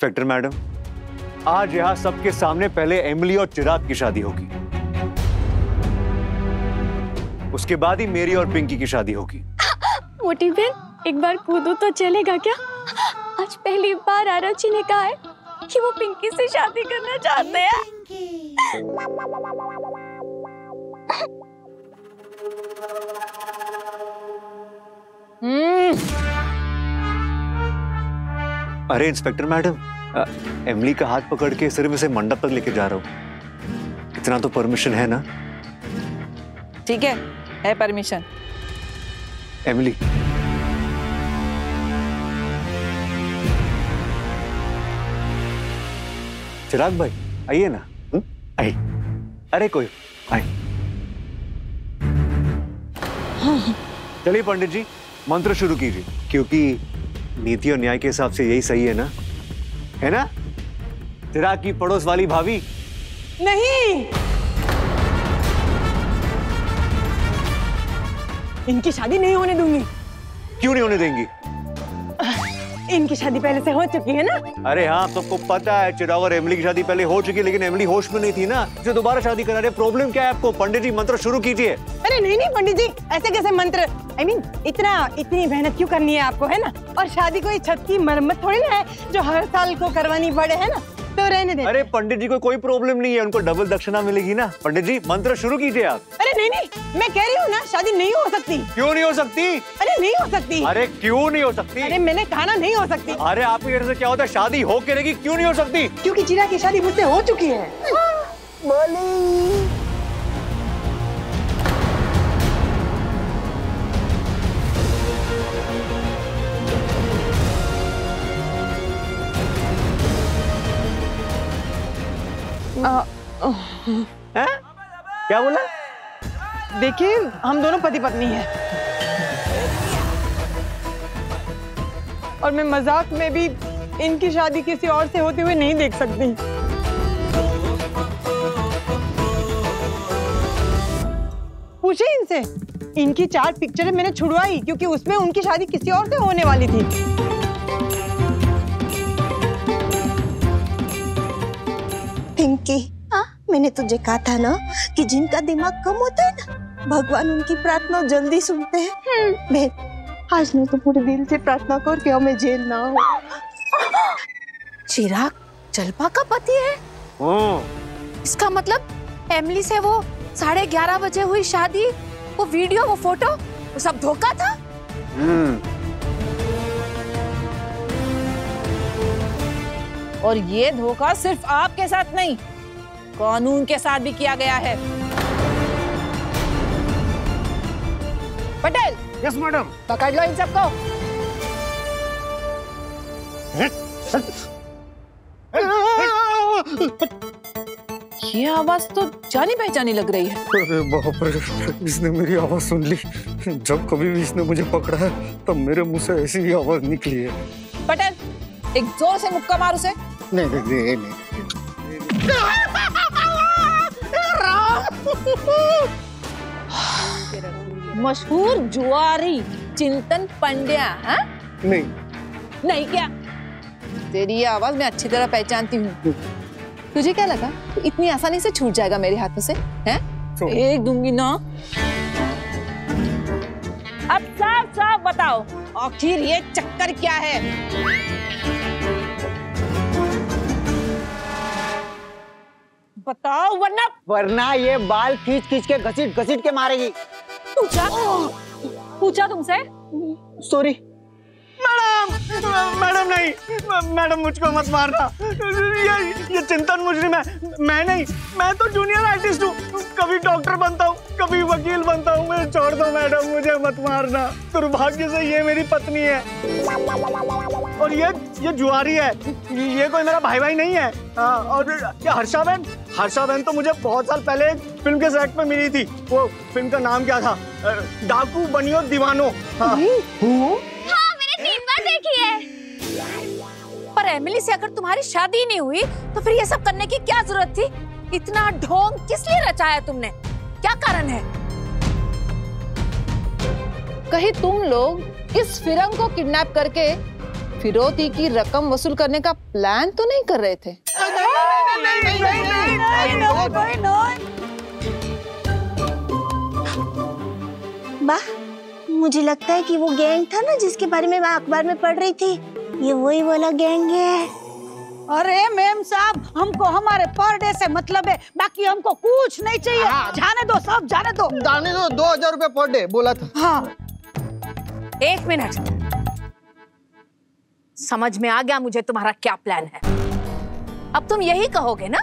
Inspector madam, आज यहाँ सबके सामने पहले एमिली और चिराग की शादी होगी, उसके बाद ही मेरी और पिंकी की शादी होगी। मोटी बहन, एक बार कूदो तो चलेगा क्या? आज पहली बार आरची ने कहा है कि वो पिंकी से शादी करना चाहते हैं। अरे इंस्पेक्टर मैडम, एमिली का हाथ पकड़ के सिर्फ इसे मंडप तक लेके जा रहा हूँ, इतना तो परमिशन है ना? ठीक है परमिशन। एमिली, चिराग भाई आइए ना। आइए। अरे कोई आइए। चलिए पंडित जी, मंत्र शुरू कीजिए, क्योंकि नीति और न्याय के हिसाब से यही सही है ना? है ना? चिराग की पड़ोस वाली भाभी। नहीं, इनकी शादी नहीं होने दूंगी। क्यों नहीं होने देंगी? इनकी शादी पहले से हो चुकी है ना? अरे हाँ, सबको पता है चिराग और एमिली की शादी पहले हो चुकी है, लेकिन एमिली होश में नहीं थी ना, जो दोबारा शादी करा रहे। प्रॉब्लम क्या है आपको? पंडित जी मंत्र शुरू कीजिए। अरे नहीं पंडित जी, ऐसे कैसे मंत्र? इतनी मेहनत क्यों करनी है आपको, है ना? और शादी कोई छत की मरम्मत थोड़ी ना है जो हर साल को करवानी पड़े, है ना? तो रहने दे। अरे पंडित जी को कोई प्रॉब्लम नहीं है, उनको डबल दक्षिणा मिलेगी ना। पंडित जी मंत्र शुरू कीजिए आप। अरे नहीं, मैं कह रही हूँ ना, शादी नहीं हो सकती। क्यों नहीं हो सकती? अरे नहीं हो सकती। अरे क्यों नहीं हो सकती? अरे मैंने कहा ना, नहीं हो सकती। अरे आपकी वजह से क्या होता है? शादी हो के रहेगी, क्यों नहीं हो सकती? क्योंकि चिराग की शादी मुझसे हो चुकी है। क्या बोला? देखिए, हम दोनों पति पत्नी हैं और मैं मजाक में भी इनकी शादी किसी और से होते हुए नहीं देख सकती। पूछे इनसे, इनकी 4 पिक्चरें मैंने छुड़वाई क्योंकि उसमें उनकी शादी किसी और से होने वाली थी। पिंकी, मैंने तुझे कहा था ना कि जिनका दिमाग कम होता है ना, भगवान उनकी प्रार्थना जल्दी सुनते हैं। बहन, आज ना तो पूरे दिल से प्रार्थना कर कि हमें जेल ना हो। चिराग जलपा का पति है? इसका मतलब एमिली से वो 11:30 बजे हुई शादी, वो वीडियो, वो फोटो, वो सब धोखा था? और ये धोखा सिर्फ आपके साथ नहीं, कानून के साथ भी किया गया है। पटेल। Yes madam. पकड़ लो इन सबको। ये आवाज तो जानी पहचानी लग रही है। अरे बाप रे, इसने मेरी आवाज सुन ली। जब कभी भी इसने मुझे पकड़ा है तब मेरे मुंह से ऐसी ही आवाज निकली है। पटेल, एक जोर से मुक्का मार उसे। नहीं। मशहूर जुआरी चिंतन पंड्या। हाँ? नहीं क्या? तेरी ये आवाज मैं अच्छी तरह पहचानती हूँ। तुझे क्या लगा तो इतनी आसानी से छूट जाएगा मेरे हाथों से? हैं? एक दूंगी ना। अब साफ साफ बताओ, आखिर ये चक्कर क्या है? बताओ, वरना ये बाल खींच खींच के घसीट के मारेगी। पूछा तुमसे? सॉरी मैडम नहीं, मैडम मुझको मत मारना। ये चिंतन मुजरिम है, मैं नहीं। मैं तो जूनियर आर्टिस्ट हूँ, कभी डॉक्टर बनता हूँ, कभी वकील बनता हूँ। मुझे छोड़ दो मैडम, मुझे मत मारना। दुर्भाग्य से ये मेरी पत्नी है और ये जुआरी है। ये कोई मेरा भाई नहीं है। हाँ, और ये हर्षा बहन तो मुझे बहुत साल पहले एक फिल्म के सेट पे मिली थी। वो फिल्म का नाम क्या था? डाकू बनियो दीवानो। हाँ, मैंने 3 बार देखी है। पर एमिली से अगर तुम्हारी शादी नहीं हुई तो फिर ये सब करने की क्या जरूरत थी? इतना ढोंग किस लिए रचाया तुमने? क्या कारण है? कहीं तुम लोग इस फिरंग को किडनैप करके फिरौती की रकम वसूल करने का प्लान तो नहीं कर रहे थे? वाह, मुझे लगता है कि वो गैंग था ना जिसके बारे में मैं अखबार में पढ़ रही थी, ये वही वाला गैंग है। अरे मैम साहब, हमको हमारे पर डे से मतलब है, बाकी हमको कुछ नहीं चाहिए। जाने दो सब, जाने दो। 2000 रुपए पर डे बोला था। हाँ। 1 मिनट, समझ में आ गया मुझे तुम्हारा क्या प्लान है। अब तुम यही कहोगे ना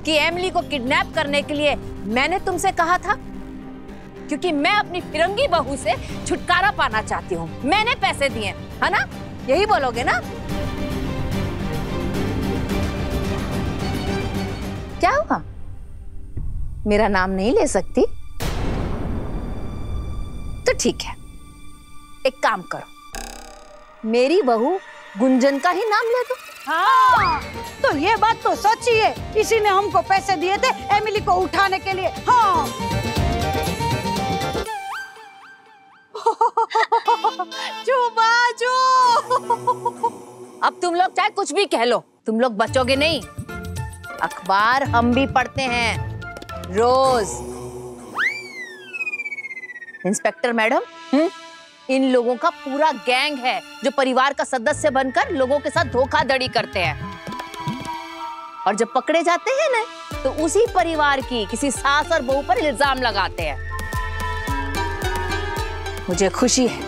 कि एमिली को किडनैप करने के लिए मैंने तुमसे कहा था, क्योंकि मैं अपनी फिरंगी बहू से छुटकारा पाना चाहती हूँ, मैंने पैसे दिए, है ना? यही बोलोगे ना? क्या हुआ, मेरा नाम नहीं ले सकती? तो ठीक है, एक काम करो, मेरी बहू गुंजन का ही नाम ले दो। हाँ, तो ये बात तो सच ही है, इसी ने हमको पैसे दिए थे एमिली को उठाने के लिए। हाँ। अब तुम लोग चाहे कुछ भी कह लो, तुम लोग बचोगे नहीं। अखबार हम भी पढ़ते हैं रोज। इंस्पेक्टर मैडम, इन लोगों का पूरा गैंग है जो परिवार का सदस्य बनकर लोगों के साथ धोखाधड़ी करते हैं, और जब पकड़े जाते हैं ना तो उसी परिवार की किसी सास और बहू पर इल्जाम लगाते हैं। मुझे खुशी है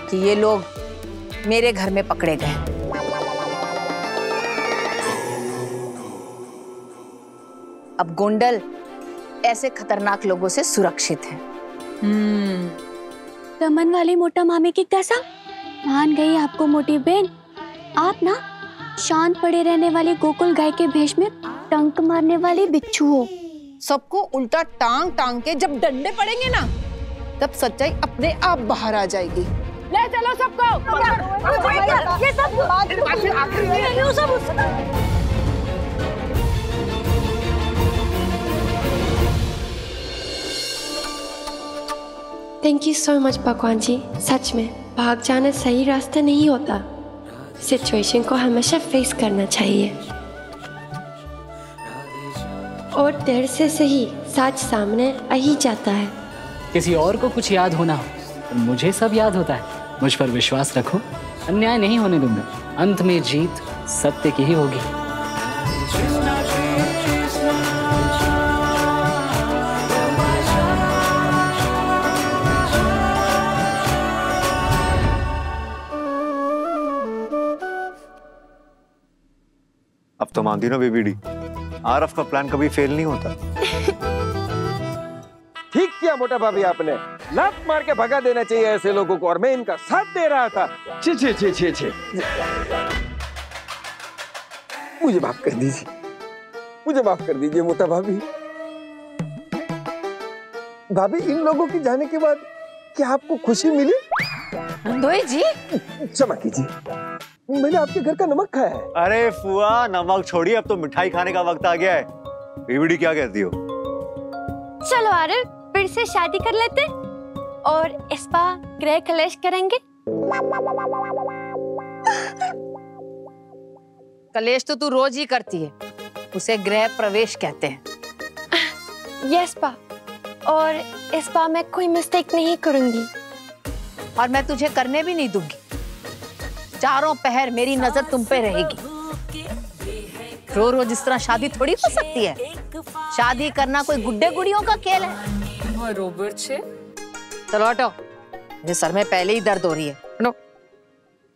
कि ये लोग मेरे घर में पकड़े गए। अब गोंडल ऐसे खतरनाक लोगों से सुरक्षित है। रमन वाली मोटा मामी की कसम, मान गई आपको मोटी बहन। आप ना शांत पड़े रहने वाली गोकुल गाय के भेष में टंक मारने वाली बिच्छू हो। सबको उल्टा टांग टांग के जब डंडे पड़ेंगे ना, तब सच्चाई अपने आप बाहर आ जाएगी। ले चलो सबको। ये सब थैंक यू सो मच भगवान जी। सच में भाग जाना सही रास्ता नहीं होता, सिचुएशन को हमेशा फेस करना चाहिए, और देर से सही सच सामने आ ही जाता है। किसी और को कुछ याद होना हो, मुझे सब याद होता है। मुझ पर विश्वास रखो, अन्याय नहीं होने दूंगा। अंत में जीत सत्य की ही होगी। अब तो मानती ना बेबी डी, आरफ का प्लान कभी फेल नहीं होता। ठीक किया मोटा भाभी आपने, लात मार के भगा देना चाहिए ऐसे लोगों को, और मैं इनका साथ दे रहा था। छी छी छी छी छी। मुझे माफ कर दीजिए, मुझे माफ कर दीजिए मोटा भाभी। भाभी, इन लोगों के जाने के बाद क्या आपको खुशी मिली? नंदोई जी, क्षमा कीजिए, मैंने आपके घर का नमक खाया है। अरे फुआ, नमक छोड़िए, अब तो मिठाई खाने का वक्त आ गया है। बेबी डी क्या कहती हो? चलो आरव, फिर से शादी कर लेते और इस बार गृह कलेश करेंगे। कलेश तो तू रोज ही करती है, उसे गृह प्रवेश कहते हैं। यस पा, और इस बार मैं कोई मिस्टेक नहीं करूंगी, और मैं तुझे करने भी नहीं दूंगी। चारों पहर मेरी नजर तुम पे रहेगी। रोज रोज इस तरह शादी थोड़ी हो सकती है। शादी करना कोई गुड्डे गुड़ियों का खेल है। चलो हटो, मेरे सर में पहले ही दर्द हो रही है।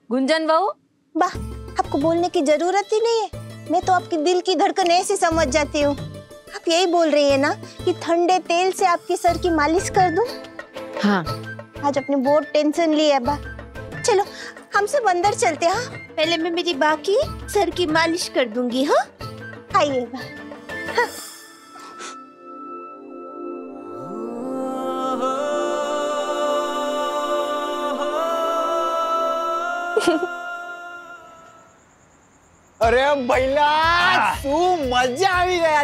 गुंजन बहू, वाह, आपको बोलने की जरूरत ही नहीं है, मैं तो आपकी दिल की धड़कन ऐसे समझ जाती हूँ। आप यही बोल रही है ना कि ठंडे तेल से आपके सर की मालिश कर दूं? हाँ। आज अपने बहुत टेंशन ली है बा। चलो हम सब अंदर चलते हैं। हाँ, पहले मैं मेरी बा की सर की मालिश कर दूंगी। हाँ, आइए बा। हाँ। अरे भैया, तू मजा आ गया,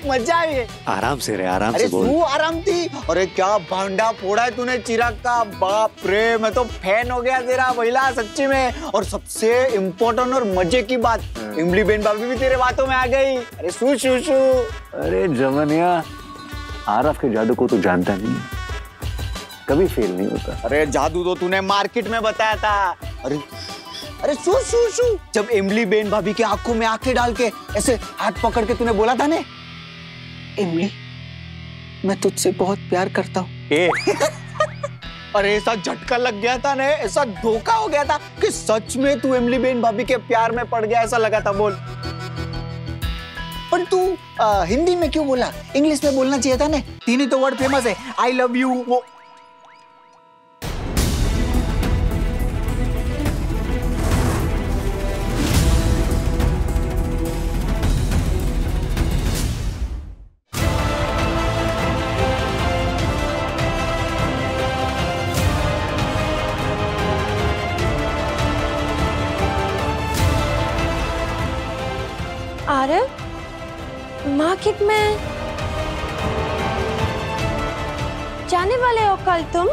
मजा आ गई। आराम से रहे, आराम अरे से बोल। तू आराम थी, अरे क्या भांडा फोड़ा है तूने चिराग का, बाप रे, मैं तो फैन हो गया तेरा महिला, सच्ची में। और सबसे इम्पोर्टेंट और मजे की बात, इमली बेन भाभी भी तेरे बातों में आ गई। अरे शू शू शू। अरे जमनिया, आरफ के जादू को तो जानता नहीं, कभी फेल नहीं होता। अरे जादू तो तूने मार्केट में बताया था। अरे शू शू शू, जब इमली बेन भाभी की आंखों में आंखें डाल के ऐसे हाथ पकड़ के तूने बोला था ने, इमली मैं तुझसे बहुत प्यार करता हूँ। अरे ऐसा झटका लग गया था ने, ऐसा धोखा हो गया था कि सच में तू इमली बेन भाभी के प्यार में पड़ गया, ऐसा लगा था। बोल, पर तू हिंदी में क्यों बोला, इंग्लिश में बोलना चाहिए था ने। तीन ही तो वर्ड फेमस है, आई लव यू, वो। आरव, मार्केट में जाने वाले हो कल तुम?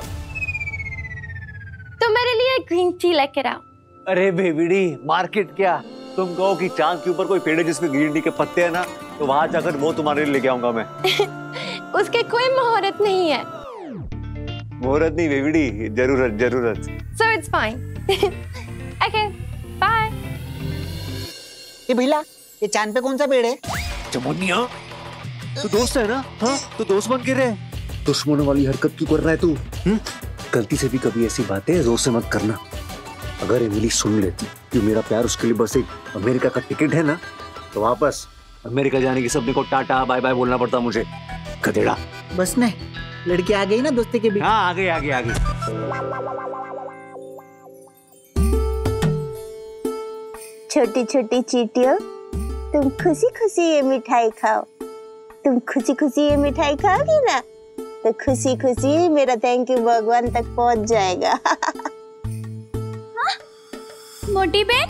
तो मेरे लिए ग्रीन टी लेकर आओ। अरे बेबीडी, मार्केट क्या, तुम कहो कि चांद के ऊपर कोई पेड़ है जिसमें ग्रीन टी के पत्ते हैं ना, तो वहां जाकर वो तुम्हारे लिए लेके आऊंगा मैं। उसके कोई मुहूर्त नहीं है। मुहूर्त नहीं बेबीडी, जरूरत जरूरत। So it's fine. Okay, bye. ये भैया, ये चांद पे कौन सा पेड़ है? जमुनिया, तू दोस्त है ना? हाँ, तो दोस्त बन के रहे। दुश्मनों वाली हरकत क्यों कर रहा है तू? गलती से भी कभी ऐसी बातें जोर से मत करना। अगर एमिली सुन लेती कि मेरा प्यार उसके लिए बस एक अमेरिका का टिकट है ना, तो वापस अमेरिका जाने की सपने को टाटा बाय बाय बोलना पड़ता मुझे। गधेड़ा। बस ने, लड़की आ गई ना दोस्ती के बीच। हाँ, आगे आगे आगे। छोटी छोटी चींटियों, तुम खुशी खुशी ये मिठाई खाओ। तुम खुशी खुशी ये मिठाई खाओगी ना, तो खुशी खुशी मेरा थैंक यू भगवान तक पहुंच जाएगा। मोटी बहन,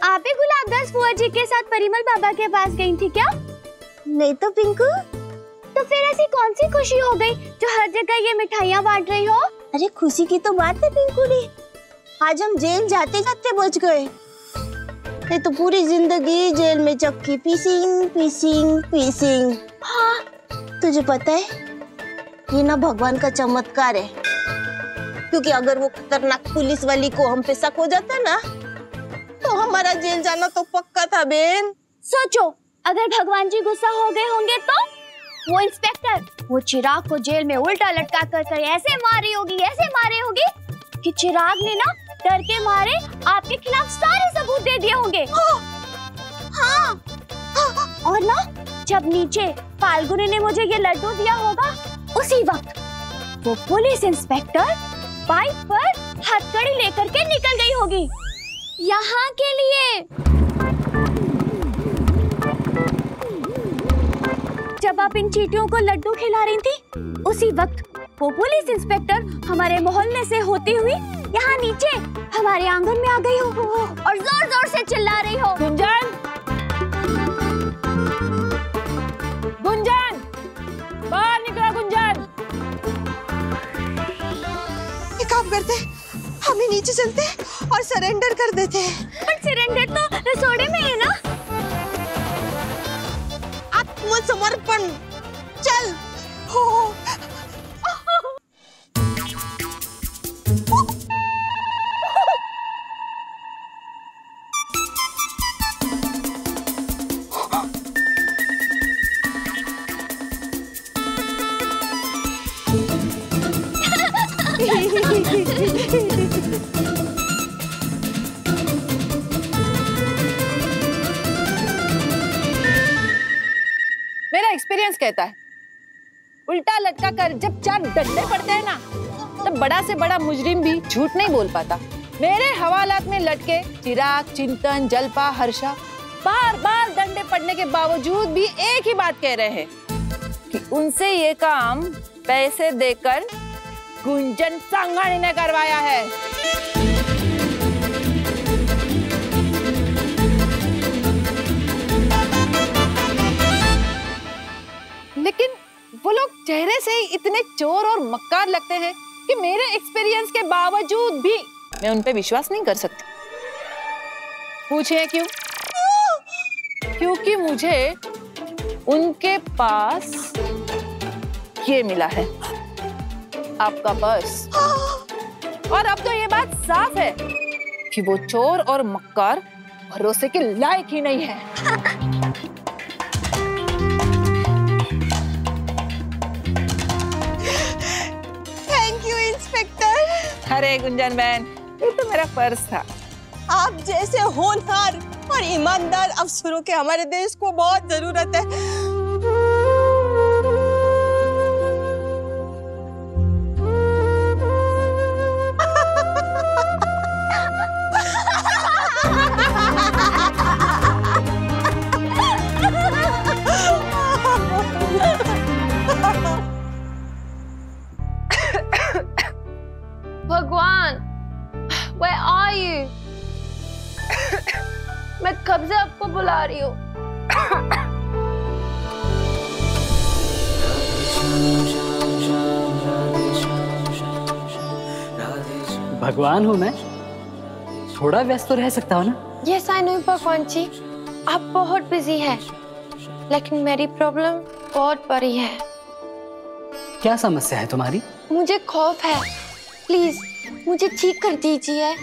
आप ही गुलाबदास बुआ जी के साथ परिमल बाबा के पास गई थी क्या? नहीं तो पिंकू। तो फिर ऐसी कौन सी खुशी हो गई जो हर जगह ये मिठाइयाँ बांट रही हो? अरे खुशी की तो बात है पिंकुड़ी, आज हम जेल जाते जाते बच गए। नहीं तो पूरी जिंदगी जेल में चक्की पीसिंग पीसिंग पीसिंग। हाँ, तुझे पता है ये ना भगवान का चमत्कार है, क्योंकि अगर वो खतरनाक पुलिस वाली को हम पे शक हो जाता ना, तो हमारा जेल जाना तो पक्का था बेन। सोचो, अगर भगवान जी गुस्सा हो गए होंगे तो वो इंस्पेक्टर वो चिराग को जेल में उल्टा लटका कर ऐसे मारी होगी कि चिराग ने ना डर के मारे आपके खिलाफ सारे सबूत दे दिए होंगे। हाँ। और ना जब नीचे फाल्गुनी ने मुझे ये लड्डू दिया होगा, उसी वक्त वो पुलिस इंस्पेक्टर बाइक पर हथकड़ी लेकर के निकल गई होगी यहाँ के लिए। जब आप इन चींटियों को लड्डू खिला रही थी, उसी वक्त वो पुलिस इंस्पेक्टर हमारे मोहल्ले से होती हुई यहाँ नीचे हमारे आंगन में आ गई हो और जोर जोर से चिल्ला रही हो, गुंजन, गुंजन, बाहर निकला गुंजन। एक काम करते, हम ही नीचे चलते और सरेंडर कर देते। पर सरेंडर तो रसोड़े में है ना। आत्मसमर्पण, चल। हो मेरा एक्सपीरियंस कहता है, उल्टा लटका कर जब 4 डंडे पड़ते हैं ना, तब बड़ा से बड़ा मुजरिम भी झूठ नहीं बोल पाता। मेरे हवालात में लटके चिराग, चिंतन, जलपा, हर्षा बार बार डंडे पड़ने के बावजूद भी एक ही बात कह रहे हैं कि उनसे ये काम पैसे देकर गुंजन सांगाणी ने करवाया है। लेकिन वो लोग चेहरे से ही इतने चोर और मक्कार लगते हैं कि मेरे एक्सपीरियंस के बावजूद भी मैं उन पे विश्वास नहीं कर सकती। पूछिए क्यों? क्योंकि मुझे उनके पास ये मिला है, आपका पर्स। और अब तो ये बात साफ है कि वो चोर और मक्कार भरोसे के लायक ही नहीं है। Thank you inspector. अरे गुंजन बहन, ये तो मेरा पर्स था। आप जैसे होनहार और ईमानदार अफसरों के हमारे देश को बहुत जरूरत है। भगवान, where are you? मैं कब से आपको बुला रही हूँ। भगवान हूँ मैं, थोड़ा व्यस्त तो रह सकता हूँ ना? यस आई नो भगवान जी, आप बहुत बिजी हैं, लेकिन मेरी प्रॉब्लम बहुत बड़ी है। क्या समस्या है तुम्हारी? मुझे खौफ है, प्लीज मुझे ठीक कर दीजिए।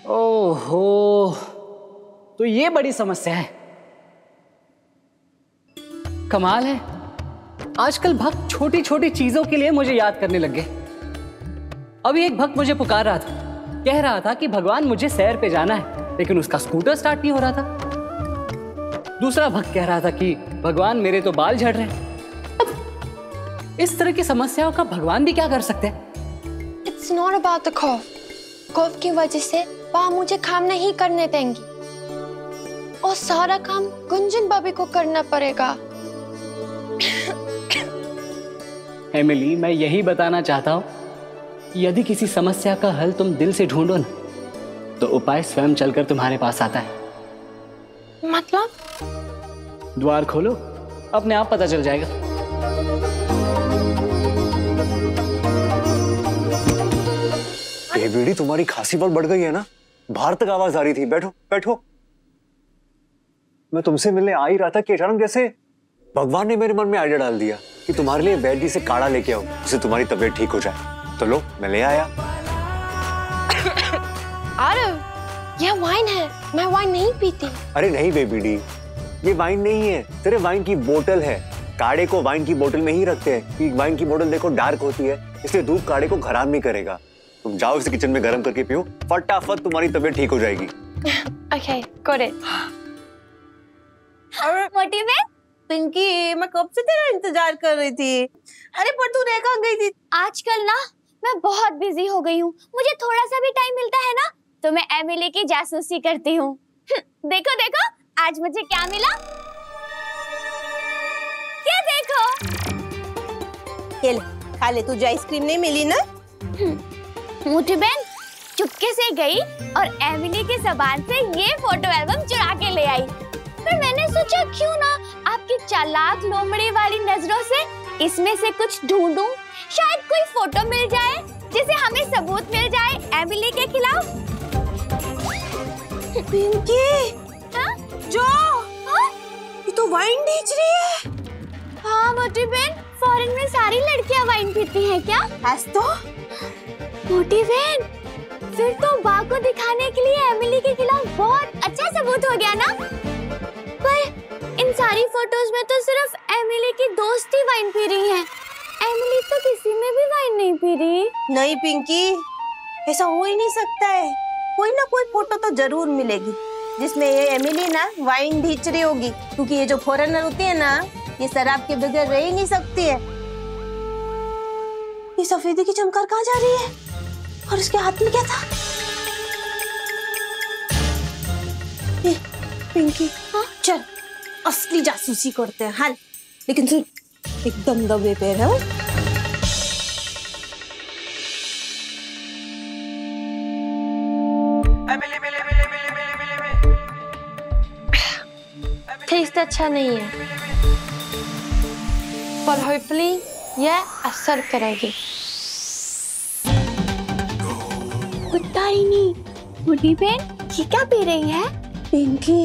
ओहो, तो ये बड़ी समस्या है। कमाल है, आजकल भक्त छोटी छोटी चीजों के लिए मुझे याद करने लग गए। अभी एक भक्त मुझे पुकार रहा था, कह रहा था कि भगवान मुझे सैर पे जाना है, लेकिन उसका स्कूटर स्टार्ट नहीं हो रहा था। दूसरा भक्त कह रहा था कि भगवान मेरे तो बाल झड़ रहे हैं। इस तरह की समस्याओं का भगवान भी क्या कर सकते हैं? It's not about the cough. cough की वजह से वह मुझे काम नहीं करने देंगी और सारा काम गुंजन भाभी को करना पड़ेगा। एमिली, मैं यही बताना चाहता हूँ, यदि किसी समस्या का हल तुम दिल से ढूंढो ना, तो उपाय स्वयं चलकर तुम्हारे पास आता है। मतलब? द्वार खोलो, अपने आप पता चल जाएगा। ये बीड़ी, तुम्हारी खांसी बहुत बढ़ गई है ना? बाहर तक आवाज आ रही थी। बैठो बैठो। मैं तुमसे मिलने आ ही रहा था कि अचानक जैसे भगवान ने मेरे मन में आइडिया डाल दिया कि तुम्हारे लिए वैद्य जी से काढ़ा लेके आओ, जिससे तुम्हारी तबीयत ठीक हो जाए। तो लो, मैं ले आया। आरव, यह वाइन है, मैं वाइन नहीं पीती। अरे नहीं बेबीडी, ये वाइन नहीं है, तेरे वाइन की बोतल है। काढ़े को वाइन की बोतल में ही रखते हैं कि वाइन की बोतल देखो डार्क होती है, इसलिए धूप काढ़े को खराब नहीं करेगा। तुम जाओ इसे किचन में गर्म करके पियो, फटाफट तुम्हारी तबीयत ठीक हो जाएगी। Okay, got it. मोटी में पिंकी, मैं कब से तेरा इंतजार कर रही थी। अरे पर तू रह कहाँ गई थी? आजकल ना मैं बहुत बिजी हो गई हूँ, मुझे थोड़ा सा भी टाइम मिलता है ना तो मैं एमिली की जासूसी करती हूँ। देखो देखो आज मुझे क्या मिला, क्या देखो। ये ले, खा ले। तुझे आइसक्रीम नहीं मिली ना? मोटी बहन चुपके से गई और एमिली के सामान से ये फोटो एल्बम चुरा के ले आई। फिर मैंने सोचा क्यों ना आपकी चालाक लोमड़ी वाली नजरों से इसमें से कुछ ढूंढूं, शायद कोई फोटो मिल जाए जिसे हमें सबूत मिल जाए एमिली के खिलाफ। पिंकी, हाँ? जो हाँ? ये तो वाइन बेच रही है। हाँ मोटी बहन, फॉरेन में सारी लड़कियां वाइन पीती हैं क्या? आज तो मोटी बहन, फिर तो बा को दिखाने के लिए एमिली के खिलाफ बहुत अच्छा सबूत हो गया ना। पर इन सारी फोटोज में तो सिर्फ एमिली की दोस्त ही वाइन पी रही है, एमिली तो किसी में भी वाइन नहीं पी रही। नहीं पिंकी, ऐसा हो ही नहीं सकता है। कोई ना कोई फोटो तो जरूर मिलेगी जिसमें ये एमिली ना वाइन भीच रही होगी, क्योंकि ये जो फॉरेनर होती है ना, ये शराब के बगैर रह ही नहीं सकती है। ये सफेदी की चमकार कहाँ जा रही है और उसके हाथ में क्या था? ये पिंकी, हाँ? चल असली जासूसी करते हैं। हाल, लेकिन सुन, एकदम दबे पे रहो। टेस्ट अच्छा नहीं है। पर होपफुली यह असर करेगी। नहीं बुढ़ी बहन ये क्या पी रही है? पिंकी,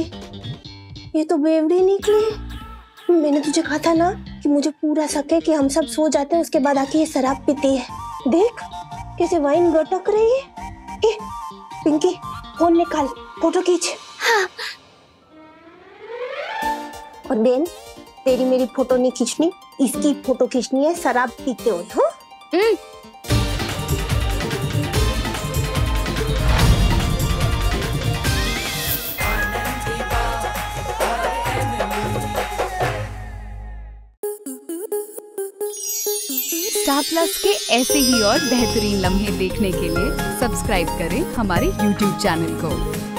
ये तो बेवड़ी निकली। मैंने तुझे कहा था ना कि मुझे पूरा शक है कि हम सब सो जाते हैं उसके बाद आके ये शराब पीती है। देख कैसे वाइन गटक रही है। ए, पिंकी फोन निकाल, फोटो खींच। हाँ। और बहन तेरी मेरी फोटो नहीं खींचनी, इसकी फोटो खींचनी है शराब पीते हुए। हाँ स्टार प्लस के ऐसे ही और बेहतरीन लम्हे देखने के लिए सब्सक्राइब करें हमारे YouTube चैनल को।